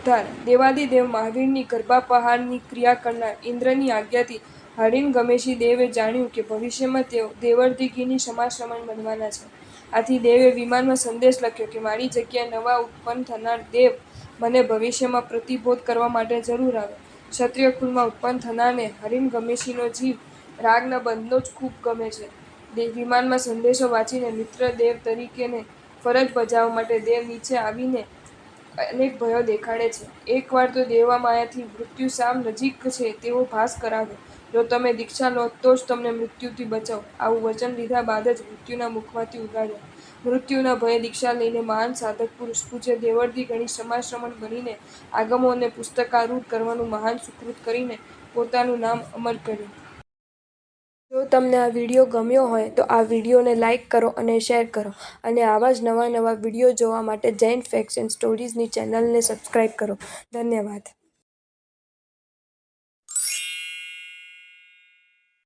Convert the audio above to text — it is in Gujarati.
ઉદ્ધાર દેવાદિદેવ મહાવીરની ગર્ભાપહારની ક્રિયા કરનાર ઇન્દ્રની આજ્ઞાથી હરિણગમેશી દેવે જાણ્યું કે ભવિષ્યમાં તેઓ દેવર્ષિગીની સમાશ્રમણ બનવાના છે. આથી દેવે વિમાનમાં સંદેશ લખ્યો કે મારી જગ્યાએ નવા ઉત્પન્ન થનાર દેવ મને ભવિષ્યમાં પ્રતિબોધ કરવા માટે જરૂર આવે. ક્ષત્રિય કુળમાં ઉત્પન્ન થનારને હરિણગમેશીનો જીવ રાગના બંધનો જ ખૂબ ગમે છે. વિમાનમાં સંદેશો વાંચીને મિત્ર દેવ તરીકેને ફરજ બજાવવા માટે દેવ નીચે આવીને અનેક ભયો દેખાડે છે. એકવાર તો દેવમાયાથી મૃત્યુ સાવ નજીક છે તેવો ભાસ કરાવ્યો. જો તમે દીક્ષા લો તો જ તમને મૃત્યુથી બચાવો. આવું વચન લીધા બાદ જ મૃત્યુના મુખમાંથી ઉગાર્યા. મૃત્યુના ભયે દીક્ષા લઈને મહાન સાધક પુરુષ પૂજ્ય દેવર્ષિ ગણી સમાશ્રમણ બનીને આગમો અને પુસ્તકારૂઢ કરવાનું મહાન સુકૃત કરીને પોતાનું નામ અમર કર્યું. જો તમને આ વિડીયો ગમ્યો હોય તો આ વિડીયોને લાઇક કરો અને શેર કરો અને આવા જ નવા વિડીયો જોવા માટે જૈન ફેક્ટ્સ એન્ડ સ્ટોરીઝની ચેનલને સબસ્ક્રાઇબ કરો. ધન્યવાદ.